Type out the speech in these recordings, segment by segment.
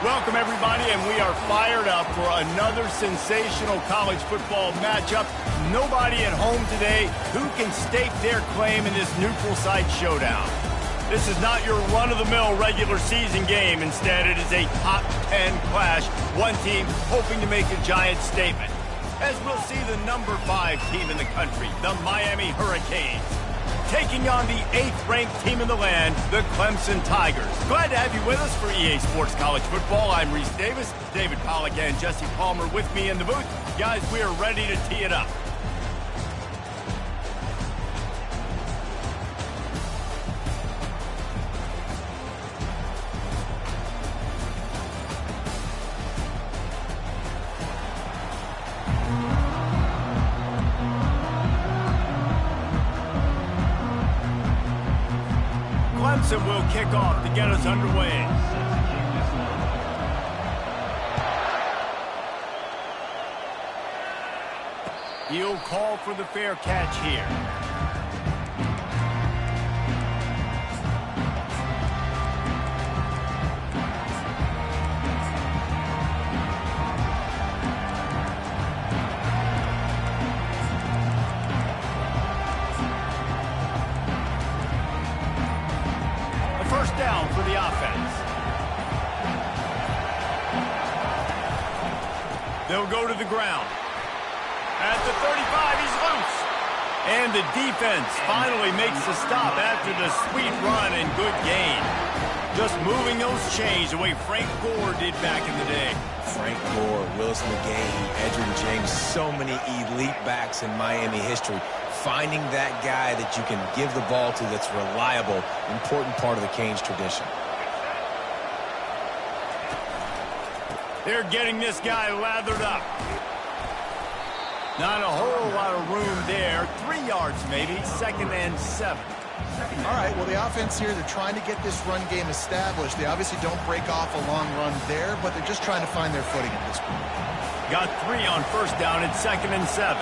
Welcome, everybody, and we are fired up for another sensational college football matchup. Nobody at home today who can stake their claim in this neutral site showdown. This is not your run-of-the-mill regular season game. Instead, it is a top 10 clash, one team hoping to make a giant statement. As we'll see the number 5 team in the country, the Miami Hurricanes, taking on the 8th-ranked team in the land, the Clemson Tigers. Glad to have you with us for EA Sports College Football. I'm Reese Davis, David Pollack and Jesse Palmer with me in the booth. Guys, we are ready to tee it up. Clemson will kick off to get us underway. He'll call for the fair catch here. First down for the offense. They'll go to the ground. At the 35, he's loose. And the defense finally makes the stop after the sweet run and good gain. Just moving those chains the way Frank Gore did back in the day. Frank Gore, Willis McGahee, Edgerrin James, so many elite backs in Miami history. Finding that guy that you can give the ball to that's reliable, important part of the Canes tradition. They're getting this guy lathered up. Not a whole lot of room there. 3 yards maybe, 2nd and 7. All right, well, the offense here, they're trying to get this run game established. They obviously don't break off a long run there, but they're just trying to find their footing at this point. Got 3 on first down at 2nd and 7.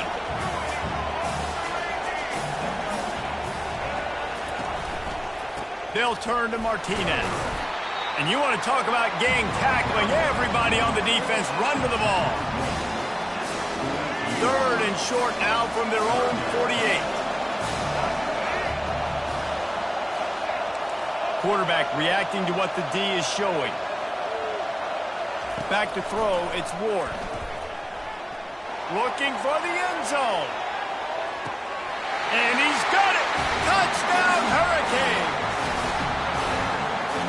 They'll turn to Martinez. And you want to talk about gang tackling. Everybody on the defense run to the ball. 3rd and short now from their own 48. Quarterback reacting to what the D is showing. Back to throw, it's Ward. Looking for the end zone. And he's got it. Touchdown, Hurricanes.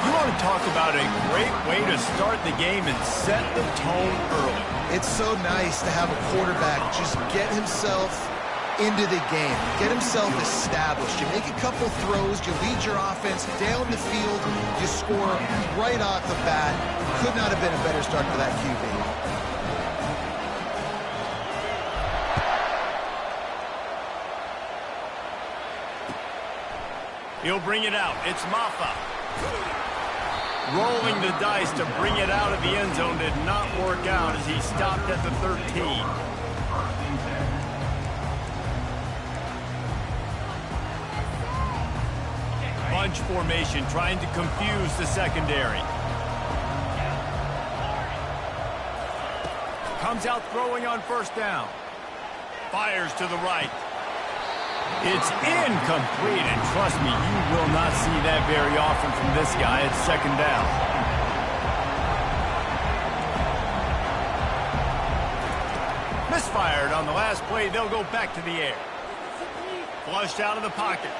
You want to talk about a great way to start the game and set the tone early. It's so nice to have a quarterback just get himself into the game, get himself established. You make a couple throws, you lead your offense down the field, you score right off the bat. Could not have been a better start for that QB. He'll bring it out. It's Maffa. Rolling the dice to bring it out of the end zone did not work out as he stopped at the 13. Bunch formation trying to confuse the secondary. Comes out throwing on first down. Fires to the right. It's incomplete, and trust me, you will not see that very often from this guy at 2nd down. Misfired on the last play. They'll go back to the air. Flushed out of the pocket.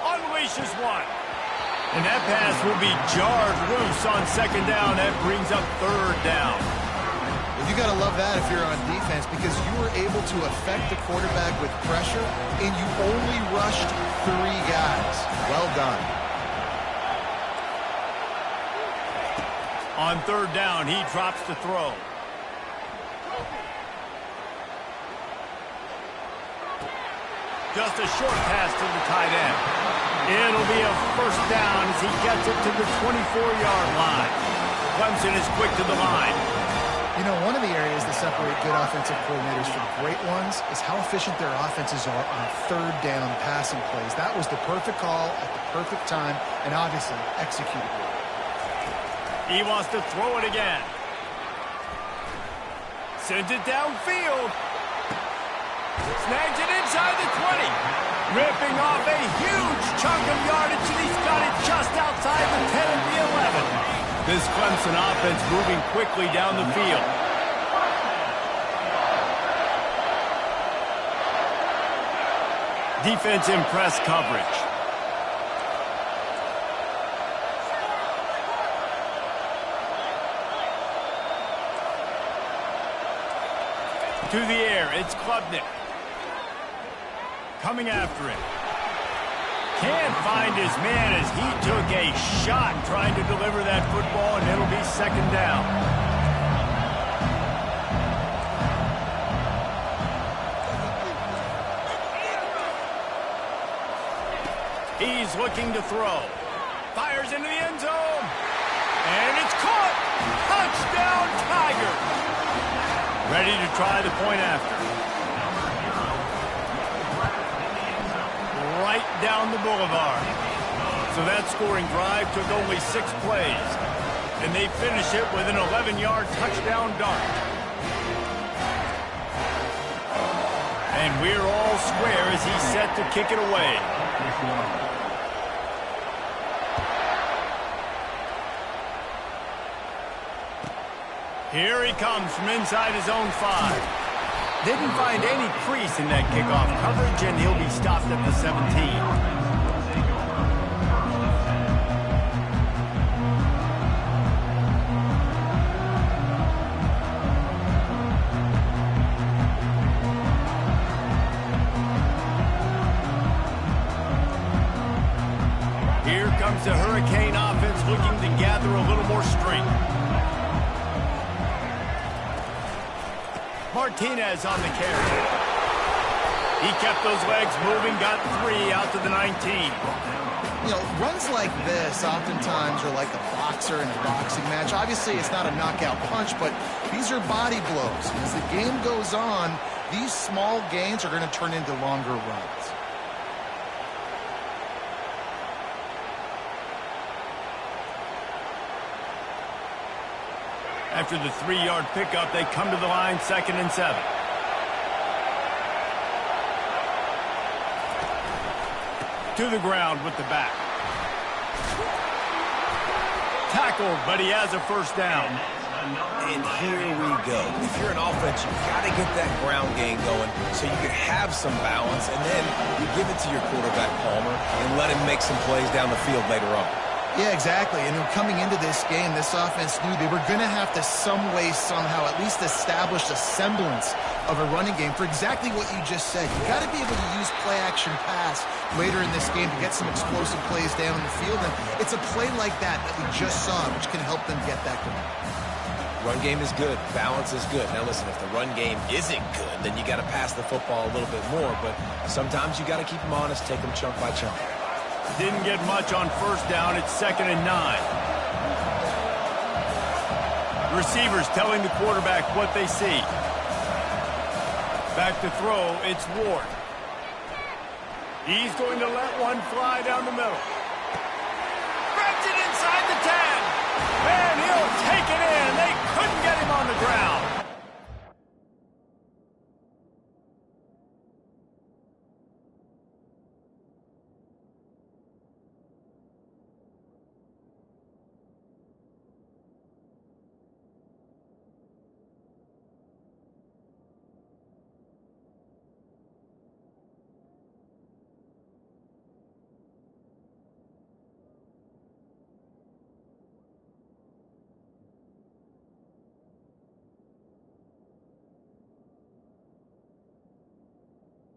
Unleashes one. And that pass will be jarred loose on 2nd down. That brings up 3rd down. You got to love that if you're on defense, because you were able to affect the quarterback with pressure, and you only rushed 3 guys. Well done. On 3rd down, he drops to throw. Just a short pass to the tight end. It'll be a first down as he gets it to the 24-yard line. Clemson is quick to the line. You know, one of the areas that separate good offensive coordinators from great ones is how efficient their offenses are on 3rd down passing plays. That was the perfect call at the perfect time and obviously executed well. He wants to throw it again. Sends it downfield. Snags it inside the 20. Ripping off a huge chunk of yardage, and he's got it just outside the 10 of the 11. This Clemson offense moving quickly down the field. Defense in press coverage. To the air, it's Klubnik. Coming after him. Can't find his man as he took a shot trying to deliver that football, and it'll be second down. He's looking to throw. Fires into the end zone. And it's caught. Touchdown, Tigers. Ready to try the point after. Right down the boulevard. So that scoring drive took only 6 plays. And they finish it with an 11-yard touchdown dart. And we're all square as he's set to kick it away. Here he comes from inside his own 5. Didn't find any crease in that kickoff coverage, and he'll be stopped at the 17. Here comes the Hurricane offense looking to gather a little more strength. Martinez on the carry. He kept those legs moving, got 3 out to the 19. You know, runs like this oftentimes are like a boxer in a boxing match. Obviously, it's not a knockout punch, but these are body blows. And as the game goes on, these small gains are going to turn into longer runs. After the 3-yard pickup, they come to the line, 2nd and 7. To the ground with the back. Tackled, but he has a first down. And here we go. If you're an offense, you've got to get that ground game going so you can have some balance, and then you give it to your quarterback, Palmer, and let him make some plays down the field later on. Yeah, exactly. And coming into this game, this offense knew they were going to have to some way, somehow, at least establish a semblance of a running game for exactly what you just said. You got to be able to use play-action pass later in this game to get some explosive plays down in the field. And it's a play like that we just saw, which can help them get that going. Run game is good. Balance is good. Now, listen, if the run game isn't good, then you got to pass the football a little bit more. But sometimes you got to keep them honest, take them chunk by chunk. Didn't get much on first down. It's 2nd and 9. Receivers telling the quarterback what they see. Back to throw, it's Ward. He's going to let one fly down the middle. Grabs it inside the 10. And he'll take it in. They couldn't get him on the ground.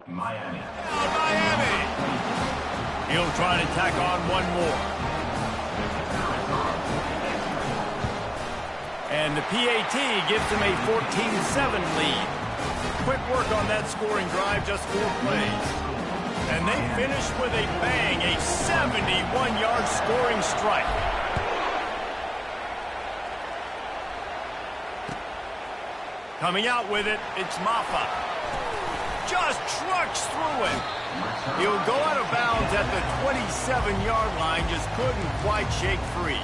Miami. Miami. He'll try to tack on one more. And the PAT gives him a 14-7 lead. Quick work on that scoring drive, just 4 plays. And they finish with a bang, a 71-yard scoring strike. Coming out with it, it's Maffa. Just trucks through it. He'll go out of bounds at the 27-yard line, just couldn't quite shake free.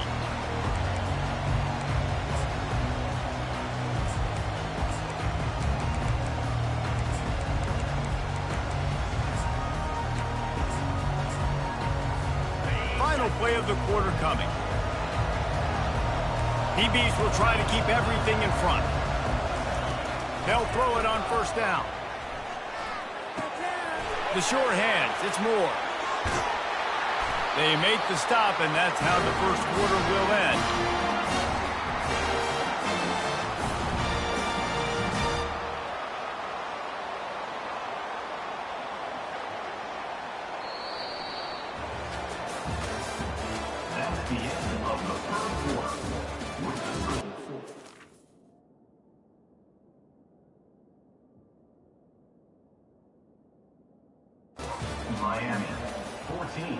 final play of the quarter coming. DBs will try to keep everything in front. They'll throw it on first down. The short hands, it's Moore. They make the stop, and that's how the first quarter will end. That's the end of the first quarter. Miami, 14.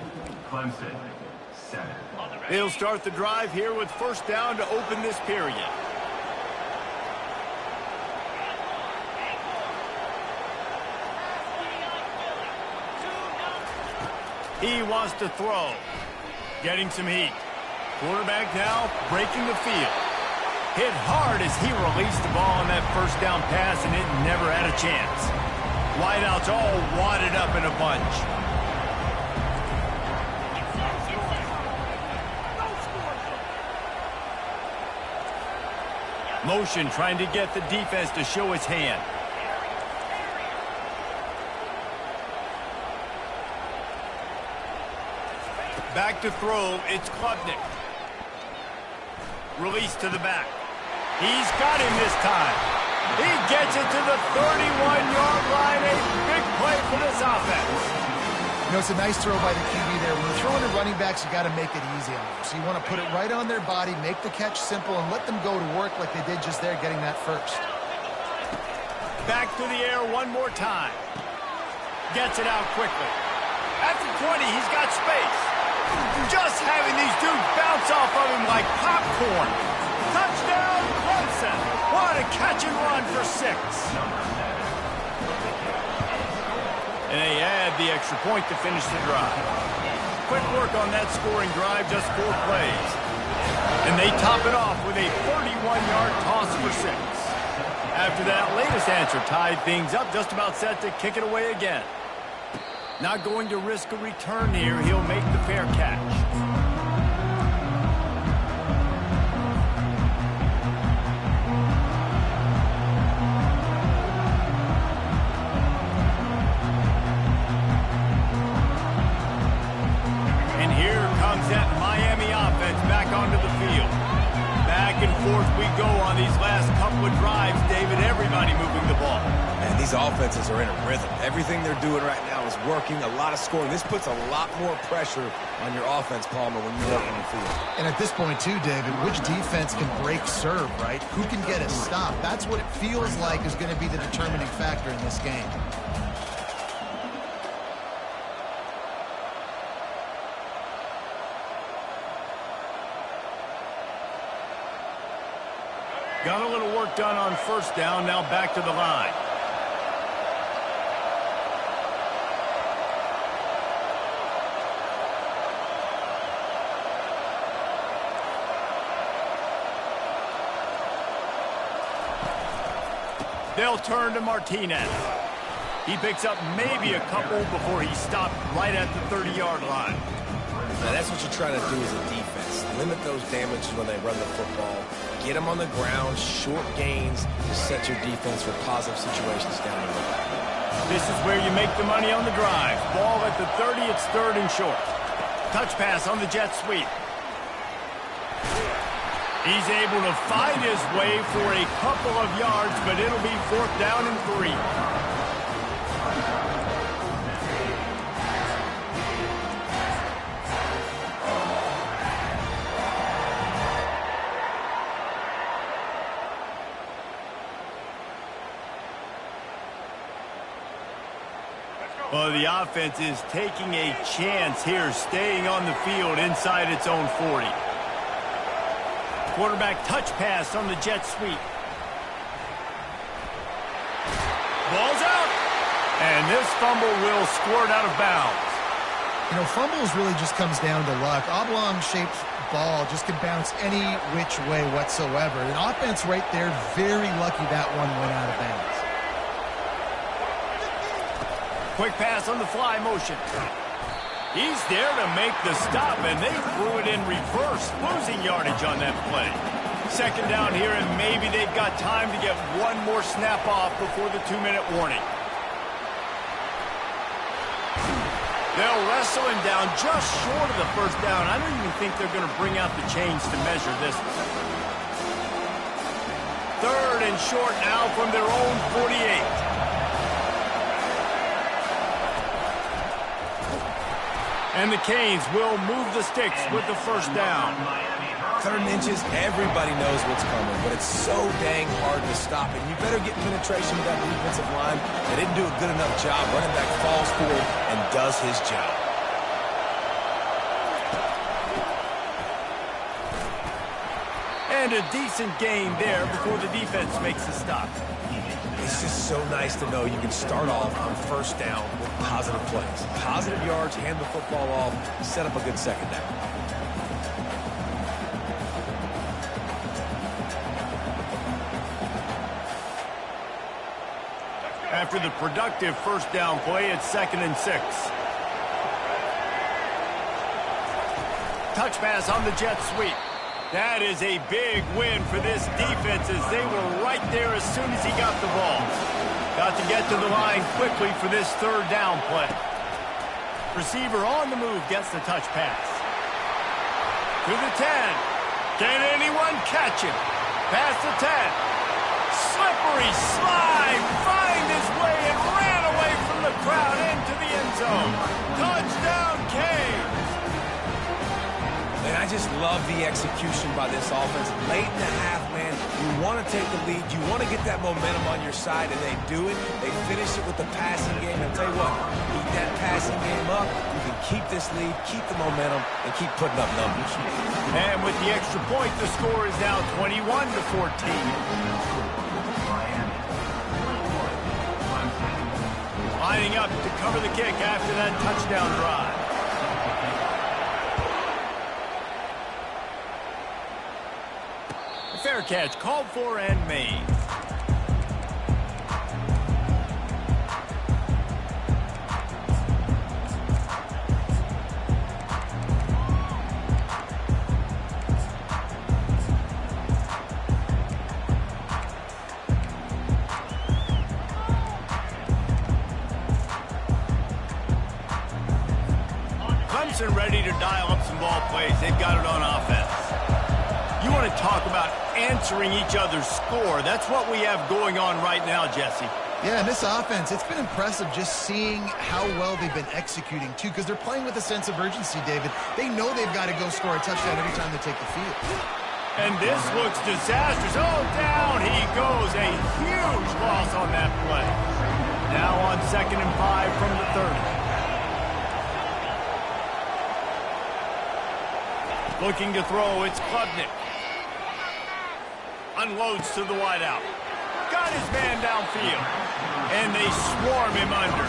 Clemson, 7. They'll start the drive here with first down to open this period. He wants to throw. Getting some heat. Quarterback now breaking the field. Hit hard as he released the ball on that first down pass, and it never had a chance. Wideouts all wadded up in a bunch. Motion trying to get the defense to show its hand. Back to throw, it's Klubnik. Release to the back. He's got him this time. He gets it to the 31-yard line. A big play for this offense. You know, it's a nice throw by the QB there. When you're throwing to running backs, you got to make it easy on them. So you want to put it right on their body, make the catch simple, and let them go to work like they did just there, getting that first. Back to the air one more time. Gets it out quickly. At the 20, he's got space. Just having these dudes bounce off of him like popcorn. Touchdown, Clemson. What a catch and run for 6. And they add the extra point to finish the drive. Quick work on that scoring drive, just 4 plays. And they top it off with a 31-yard toss for 6. After that latest answer tied things up, just about set to kick it away again. Not going to risk a return here. He'll make the fair catch. And here comes that Miami offense back onto the field. Back and forth we go on these last couple of drives, David. Everybody moving the ball. Man, these offenses are in a rhythm. Everything they're doing right now is working. A lot of scoring. This puts a lot more pressure on your offense, Palmer, when you work on the field. And at this point, too, David, which defense can break serve, right? Who can get a stop? That's what it feels like is going to be the determining factor in this game. Got a little work done on first down. Now back to the line. They'll turn to Martinez. He picks up maybe a couple before he stopped right at the 30-yard line. Now, that's what you're trying to do as a defense. Limit those damages when they run the football. Get them on the ground, short gains to set your defense for positive situations down the road. This is where you make the money on the drive. Ball at the 30, it's 3rd and short. Touch pass on the jet sweep. He's able to fight his way for a couple of yards, but it'll be 4th down and 3. Well, the offense is taking a chance here, staying on the field inside its own 40. Quarterback touch pass on the jet sweep. Ball's out. And this fumble will squirt out of bounds. You know, fumbles really just comes down to luck. Oblong-shaped ball just can bounce any which way whatsoever. An offense right there, very lucky that one went out of bounds. Quick pass on the fly motion. He's there to make the stop, and they threw it in reverse, losing yardage on that play. Second down here, and maybe they've got time to get one more snap off before the 2-minute warning. They'll wrestle him down just short of the first down. I don't even think they're going to bring out the chains to measure this. Third and short now from their own 48. And the Canes will move the sticks with the first down. 3rd and inches, everybody knows what's coming, but it's so dang hard to stop it. You better get penetration with that defensive line. They didn't do a good enough job. Running back falls forward and does his job. And a decent gain there before the defense makes the stop. It's just so nice to know you can start off on first down with positive plays. Positive yards, hand the football off, set up a good second down. After the productive first down play, it's 2nd and 6. Touch pass on the jet sweep. That is a big win for this defense as they were right there as soon as he got the ball. Got to get to the line quickly for this 3rd down play. Receiver on the move gets the touch pass. To the 10. Can anyone catch him? Past the 10. Slippery slide. Find his way and ran away from the crowd into the end zone. Touchdown, Canes. And I just love the execution by this offense. Late in the half, man, you want to take the lead. You want to get that momentum on your side, and they do it. They finish it with the passing game. And I'll tell you what, keep that passing game up. You can keep this lead, keep the momentum, and keep putting up numbers. And with the extra point, the score is now 21-14. Lining up to cover the kick after that touchdown drive. Fair catch called for and made. Clemson ready to dial up some ball plays. They've got it on offense. You want to talk about answering each other's score. That's what we have going on right now, Jesse. Yeah, and this offense, it's been impressive just seeing how well they've been executing, too, because they're playing with a sense of urgency, David. They know they've got to go score a touchdown every time they take the field. And this looks disastrous. Oh, down he goes. A huge loss on that play. Now on 2nd and 5 from the 30. Looking to throw, it's Klubnik. Unloads to the wideout. Got his man downfield. And they swarm him under.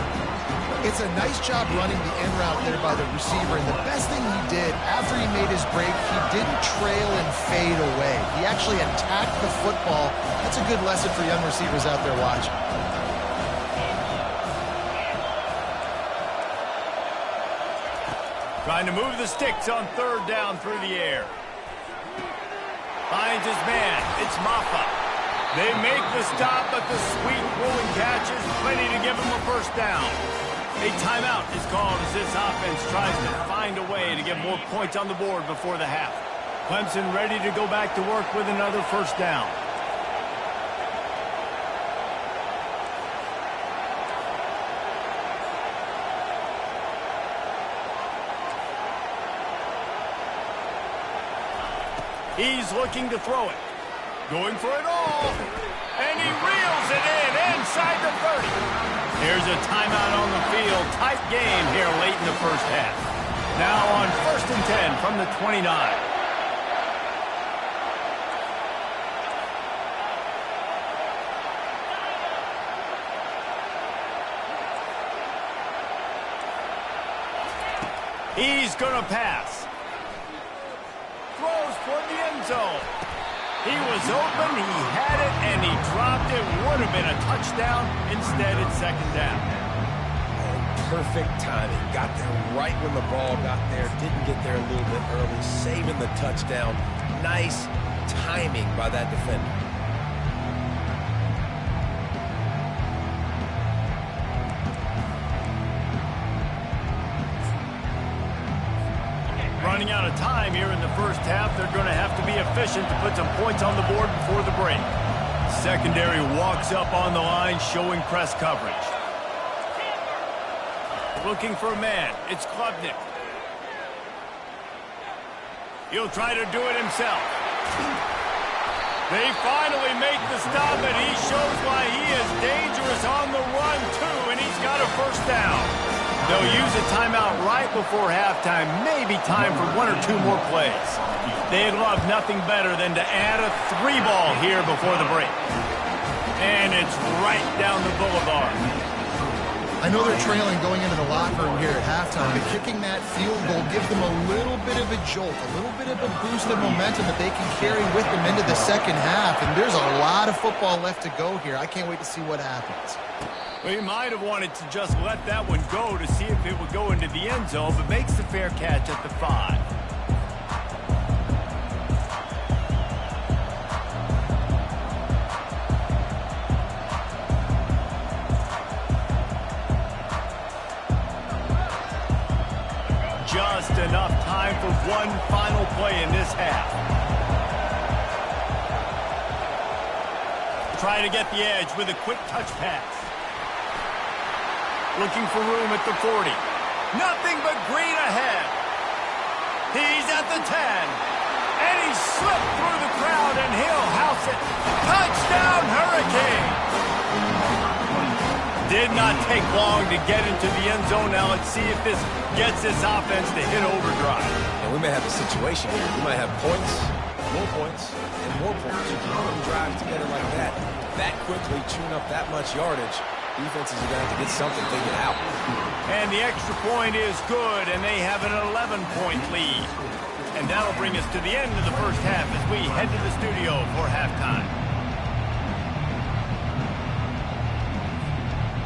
It's a nice job running the end route there by the receiver. And the best thing he did after he made his break, he didn't trail and fade away. He actually attacked the football. That's a good lesson for young receivers out there watching. Trying to move the sticks on 3rd down through the air. Finds his man. It's Maffa. They make the stop, but the sweet rolling catch is plenty to give him a first down. A timeout is called as this offense tries to find a way to get more points on the board before the half. Clemson ready to go back to work with another first down. He's looking to throw it. Going for it all. And he reels it in inside the 30. Here's a timeout on the field. Tight game here late in the first half. Now on 1st and 10 from the 29. He's going to pass. Throws toward the end zone. He was open, he had it, and he dropped it. Would have been a touchdown. Instead, it's 2nd down. perfect timing. Got there right when the ball got there. Didn't get there a little bit early. Saving the touchdown. Nice timing by that defender. Running out of time here in the first half. They're going to have to be efficient to put some points on the board before the break. Secondary walks up on the line, showing press coverage. Looking for a man. It's Klubnik. He'll try to do it himself. They finally make the stop, and he shows why he is dangerous on the run, too, and he's got a first down. They'll use a timeout right before halftime, maybe time for one or two more plays. They'd love nothing better than to add a 3-ball here before the break. And it's right down the boulevard. I know they're trailing going into the locker room here at halftime, but kicking that field goal gives them a little bit of a jolt, a little bit of a boost of momentum that they can carry with them into the second half. And there's a lot of football left to go here. I can't wait to see what happens. Well, he might have wanted to just let that one go to see if it would go into the end zone, but makes the fair catch at the 5. Just enough time for one final play in this half. Trying to get the edge with a quick touch pass. Looking for room at the 40. Nothing but green ahead. He's at the 10. And he slipped through the crowd, and he'll house it. Touchdown, Hurricane! Did not take long to get into the end zone. Now let's see if this gets this offense to hit overdrive. And we may have a situation here. We might have points, and more points. You can run drives together like that quickly, tune up that much yardage. Defenses are going to have to get something figured out. And the extra point is good, and they have an 11-point lead. And that'll bring us to the end of the first half as we head to the studio for halftime.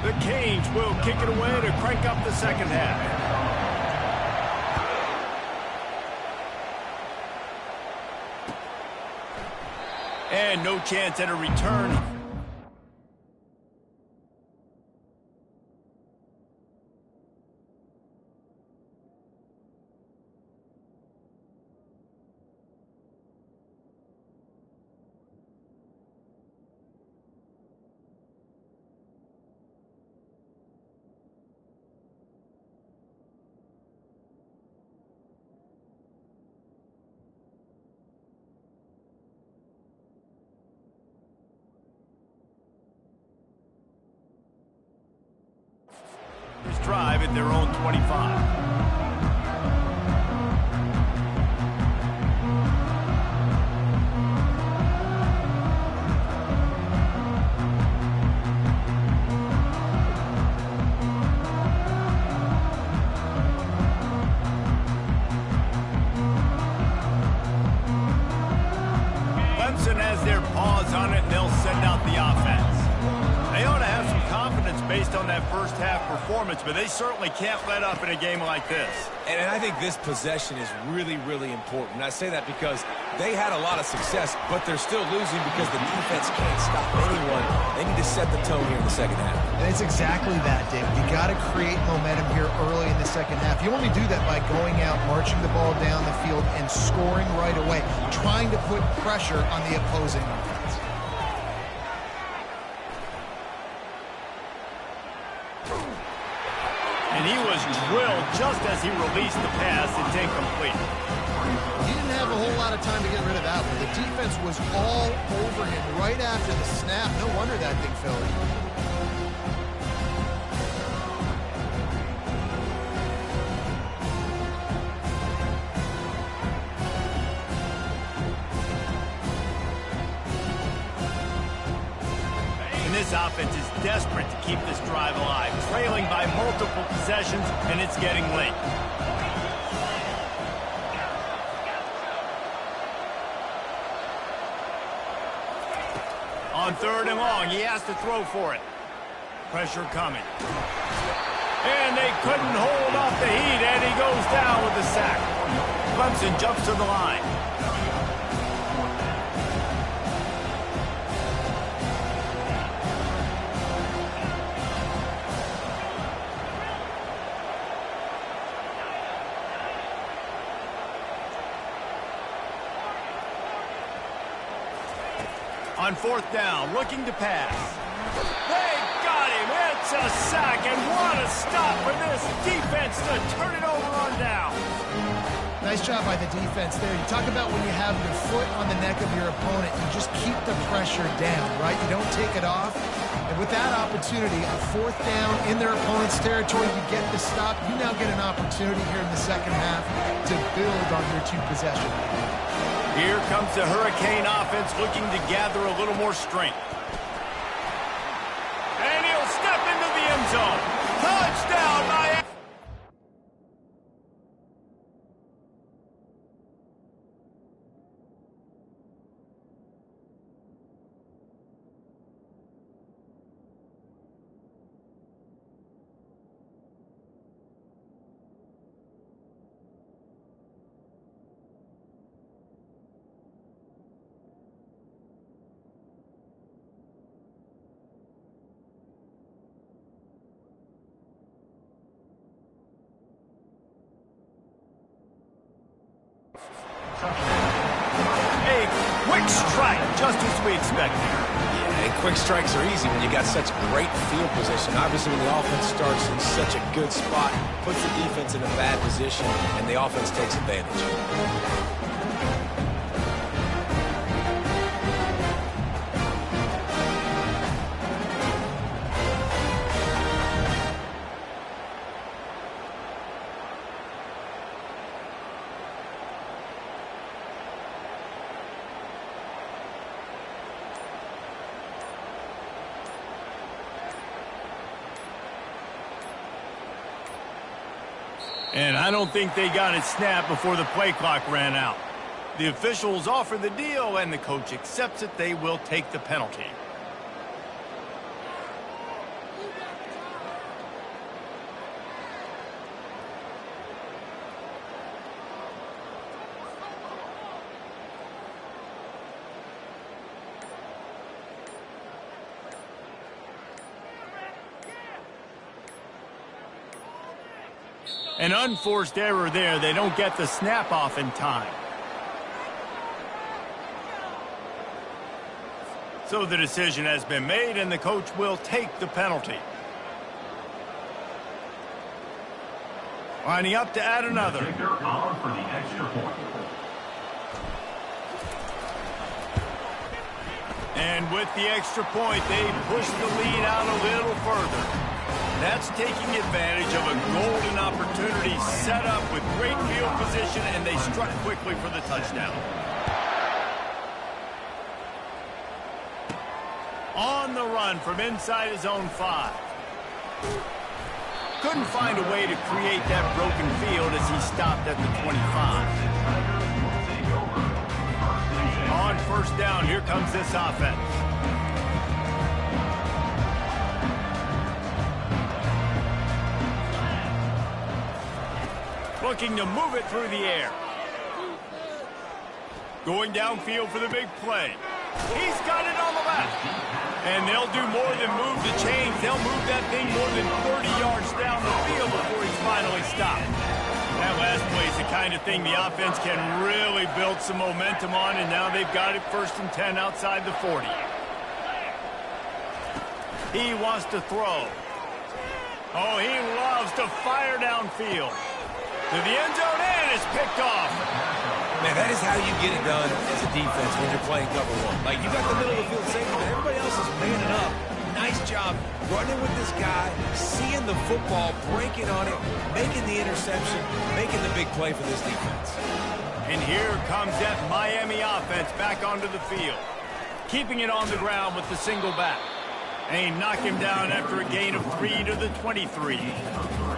The Canes will kick it away to crank up the second half. And no chance at a return. Drive at their own 25. Clemson has their paws on it, and they'll send out the offense. They ought to have some confidence based on that first half performance, but they certainly can't let up in a game like this. And I think this possession is really, really important. And I say that because they had a lot of success, but they're still losing because the defense can't stop anyone. They need to set the tone here in the second half. And it's exactly that, David. You got to create momentum here early in the second half. You only do that by going out, marching the ball down the field, and scoring right away, trying to put pressure on the opposing offense. And he was drilled just as he released the pass. It's incomplete. He didn't have a whole lot of time to get rid of that one. The defense was all over him right after the snap. No wonder that thing fell in. This offense is desperate to keep this drive alive, trailing by multiple possessions, and it's getting late. On 3rd and long, he has to throw for it. Pressure coming. And they couldn't hold off the heat, and he goes down with the sack. Clemson jumps to the line. On fourth down, looking to pass. They got him. It's a sack, and what a stop for this defense to turn it over on down. Nice job by the defense there. You talk about when you have your foot on the neck of your opponent, you just keep the pressure down, right? You don't take it off. And with that opportunity, a fourth down in their opponent's territory, you get the stop. You now get an opportunity here in the second half to build on your two possessions. Here comes the Hurricane offense looking to gather a little more strength. And he'll step into the end zone. Touchdown, Miami! A quick strike, just as we expected. Yeah, and quick strikes are easy when you got such great field position. Obviously, when the offense starts in such a good spot, puts the defense in a bad position, and the offense takes advantage. And I don't think they got it snapped before the play clock ran out. The officials offer the deal, and the coach accepts it. They will take the penalty. An unforced error there. They don't get the snap off in time. So the decision has been made, and the coach will take the penalty. Lining up to add another. Kicker on for the extra point. And with the extra point, they push the lead out a little further. That's taking advantage of a golden opportunity set up with great field position, and they struck quickly for the touchdown. On the run from inside his own 5. Couldn't find a way to create that broken field as he stopped at the 25. On first down, here comes this offense. Looking to move it through the air. Going downfield for the big play. He's got it on the left. And they'll do more than move the chains. They'll move that thing more than 30 yards down the field before he's finally stopped. That last play is the kind of thing the offense can really build some momentum on, and now they've got it 1st and 10 outside the 40. He wants to throw. Oh, he loves to fire downfield. To the end zone, and it's picked off. Man, that is how you get it done as a defense when you're playing cover one. Like, you got the middle of the field safe, but everybody else is manning up. Nice job running with this guy, seeing the football, breaking on it, making the interception, making the big play for this defense. And here comes that Miami offense back onto the field, keeping it on the ground with the single back. And he knocked him down after a gain of 3 to the 23.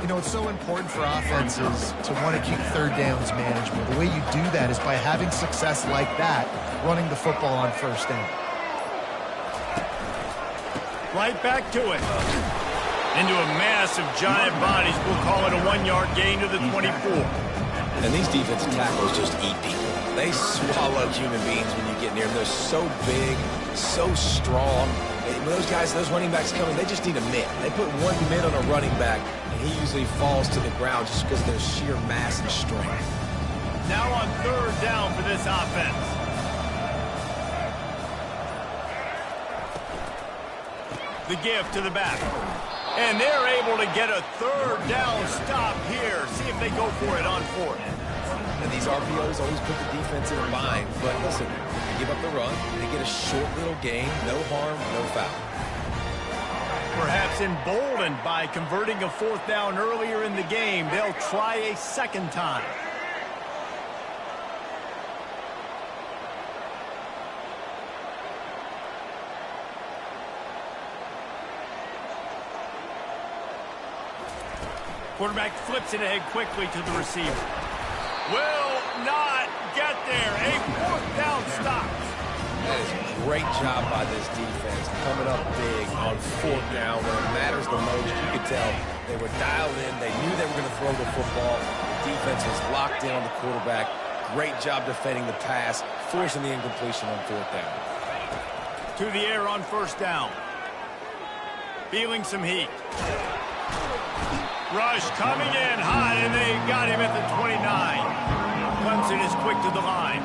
You know, it's so important for offenses to want to keep third downs manageable. The way you do that is by having success like that, running the football on first down. Right back to it. Into a mass of giant bodies. We'll call it a 1-yard gain to the 24. And these defensive tackles just eat people. They swallow human beings when you get near them. They're so big, so strong. When those guys, those running backs come in, they just need a mitt. They put one mitt on a running back, and he usually falls to the ground just because of their sheer mass and strength. Now on 3rd down for this offense. The give to the back. And they're able to get a 3rd down stop here. See if they go for it on 4th. And these RPOs always put the defense in a bind. But listen, they give up the run. They get a short little gain. No harm, no foul. Perhaps emboldened by converting a 4th down earlier in the game, they'll try a 2nd time. Quarterback flips it ahead quickly to the receiver. Will not get there. A 4th down stop. That is a great job by this defense, coming up big on 4th down when it matters the most. You could tell they were dialed in. They knew they were going to throw the football. The defense was locked in on the quarterback. Great job defending the pass, forcing the incompletion on 4th down. To the air on 1st down. Feeling some heat. Rush coming in hot, and they got him at the 29. Clemson is quick to the line.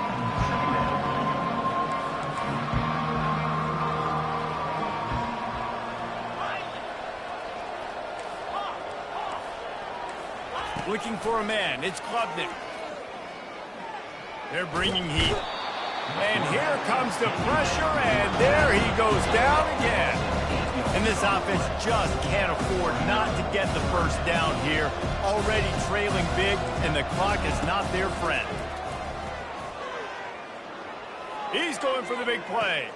Looking for a man. It's Klubnik. They're bringing heat. And here comes the pressure, and there he goes down again. And this offense just can't afford not to get the 1st down here. Already trailing big, and the clock is not their friend. He's going for the big play.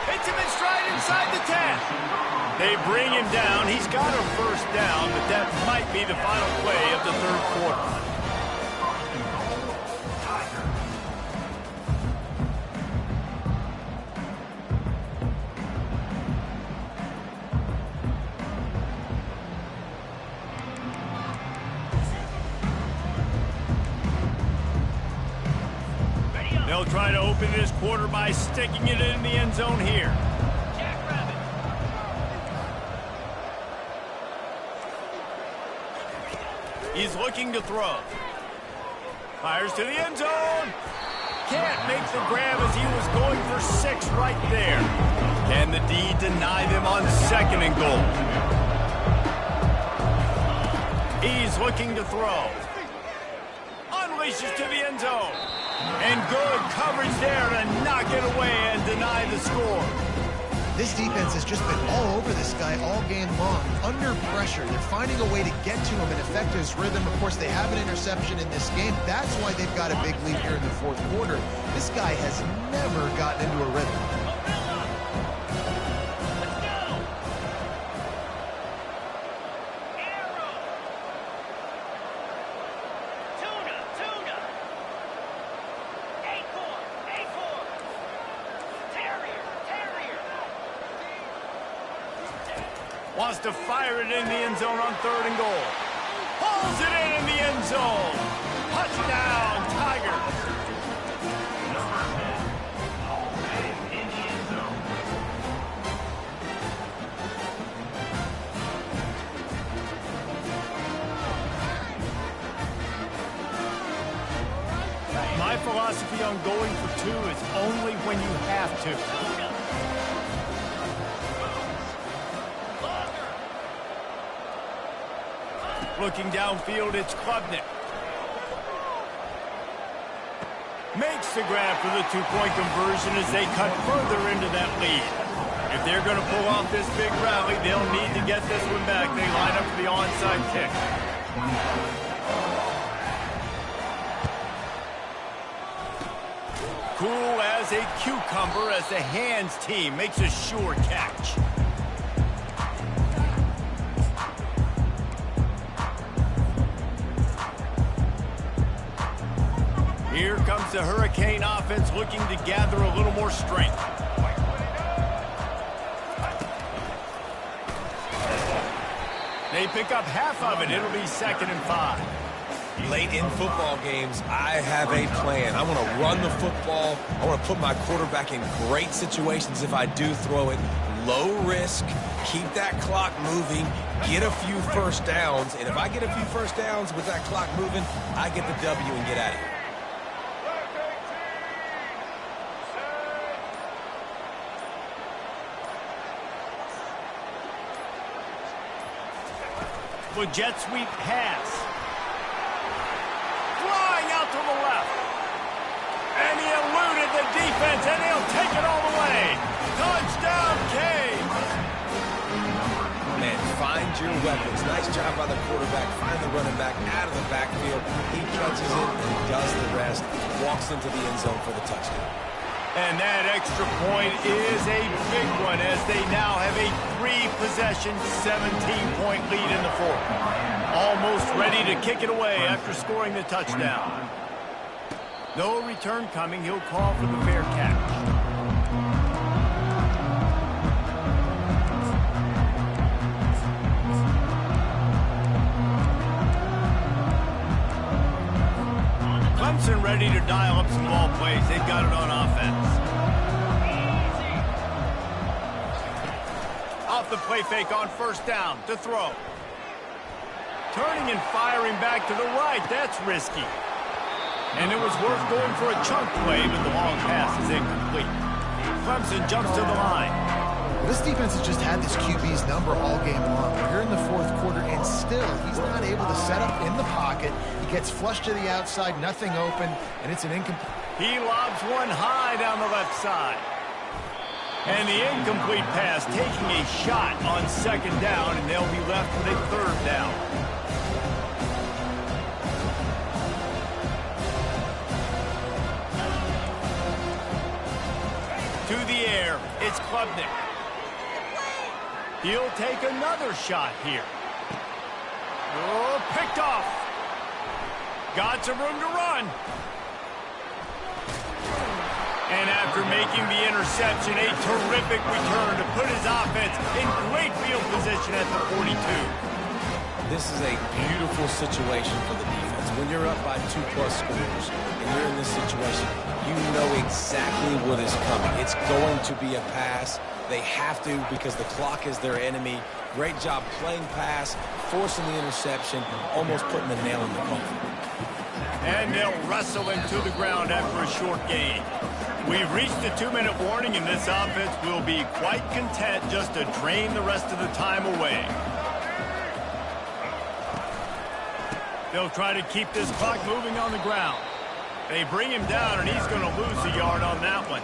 Hits him in stride inside the 10. They bring him down. He's got a 1st down, but that might be the final play of the 3rd quarter. They'll try to open this quarter by sticking it in the end zone here. He's looking to throw. Fires to the end zone. Can't make the grab as he was going for 6 right there. Can the D deny them on 2nd and goal? He's looking to throw. Unleashes to the end zone. And good coverage there to knock it away and deny the score. This defense has just been all over this guy all game long, under pressure. They're finding a way to get to him and affect his rhythm. Of course, they have an interception in this game. That's why they've got a big lead here in the 4th quarter. This guy has never gotten into a rhythm. Wants to fire it in the end zone on 3rd and goal. Pulls it in the end zone. Touchdown, Tigers. In the end zone. My philosophy on going for 2 is only when you have to. Looking downfield, it's Klubnik. Makes the grab for the 2-point conversion as they cut further into that lead. If they're going to pull off this big rally, they'll need to get this one back. They line up for the onside kick. Cool as a cucumber as the hands team makes a sure catch. Here comes the Hurricane offense looking to gather a little more strength. They pick up half of it. It'll be 2nd and 5. Late in football games, I have a plan. I want to run the football. I want to put my quarterback in great situations if I do throw it. Low risk, keep that clock moving, get a few first downs. And if I get a few first downs with that clock moving, I get the W and get out of here. With jet sweep pass. Flying out to the left. And he eluded the defense, and he'll take it all the way. Touchdown, Canes. Man, find your weapons. Nice job by the quarterback. Find the running back out of the backfield. He catches it and does the rest. Walks into the end zone for the touchdown. And that extra point is a big one as they now have a 3-possession, 17-point lead in the 4th. Almost ready to kick it away after scoring the touchdown. No return coming. He'll call for the fair catch. Clemson ready to dial up some ball plays. They've got it on offense. Off the play fake on 1st down to throw. Turning and firing back to the right. That's risky. And it was worth going for a chunk play, but the long pass is incomplete. Clemson jumps to the line. This defense has just had this QB's number all game long. We're here in the 4th quarter, and still, he's not able to set up in the pocket. He gets flushed to the outside, nothing open, and it's an incomplete. He lobs one high down the left side. And the incomplete pass taking a shot on 2nd down, and they'll be left with a 3rd down. To the air, it's Klubnik. He'll take another shot here. Oh, picked off. Got some room to run. And after making the interception, a terrific return to put his offense in great field position at the 42. This is a beautiful situation for the defense. When you're up by 2+ scores and you're in this situation, you know exactly what is coming. It's going to be a pass. They have to because the clock is their enemy. Great job playing pass, forcing the interception, almost putting the nail in the coffin. And they'll wrestle him to the ground after a short gain. We've reached the 2-minute warning, and this offense will be quite content just to drain the rest of the time away. They'll try to keep this clock moving on the ground. They bring him down, and he's going to lose a yard on that one.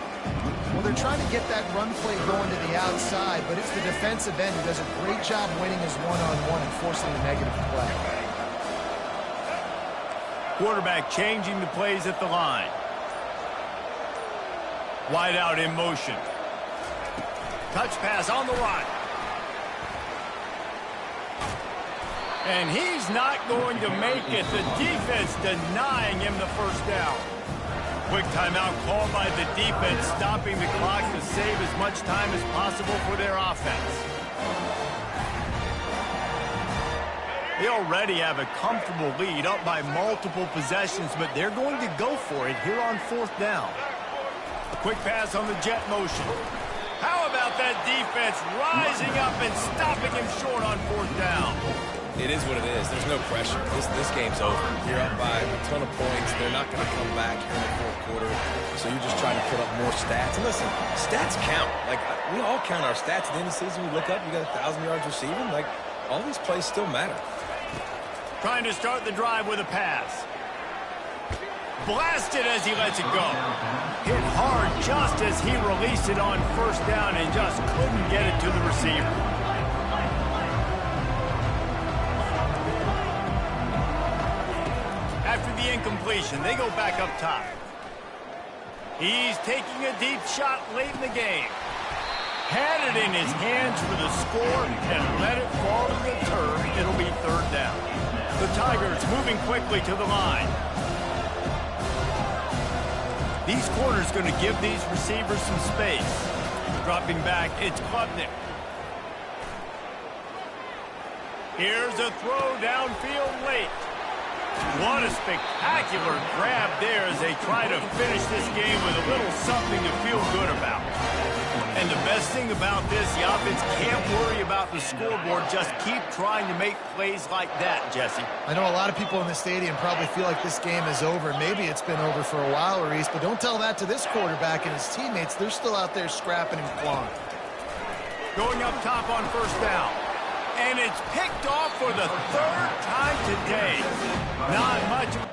Well, they're trying to get that run play going to the outside, but it's the defensive end who does a great job winning his one-on-one and forcing the negative play. Quarterback changing the plays at the line. Wide out in motion. Touch pass on the run. And he's not going to make it. The defense denying him the 1st down. Quick timeout called by the defense, stopping the clock to save as much time as possible for their offense. They already have a comfortable lead, up by multiple possessions, but they're going to go for it here on 4th down. Quick pass on the jet motion. How about that defense rising up and stopping him short on 4th down? It is what it is. There's no pressure. This game's over. You're up by a ton of points. They're not going to come back here in the 4th quarter. So you're just trying to put up more stats. And listen, stats count. Like, we all count our stats. At the end of the season, we look up, you got 1,000 yards receiving. Like, all these plays still matter. Trying to start the drive with a pass. Blasted as he lets it go. Hit hard just as he released it on 1st down and just couldn't get it to the receiver. After the incompletion, they go back up top. He's taking a deep shot late in the game. Had it in his hands for the score and let it fall to the turf. It'll be 3rd down. The Tigers moving quickly to the line. These corners going to give these receivers some space. Dropping back, it's Klubnik. Here's a throw downfield late. What a spectacular grab there as they try to finish this game with a little something to feel good about. And the best thing about this, the offense can't worry about the scoreboard. Just keep trying to make plays like that, Jesse. I know a lot of people in the stadium probably feel like this game is over. Maybe it's been over for a while, Reese, but don't tell that to this quarterback and his teammates. They're still out there scrapping and clawing. Going up top on first down. And it's picked off for the third time today. Not much.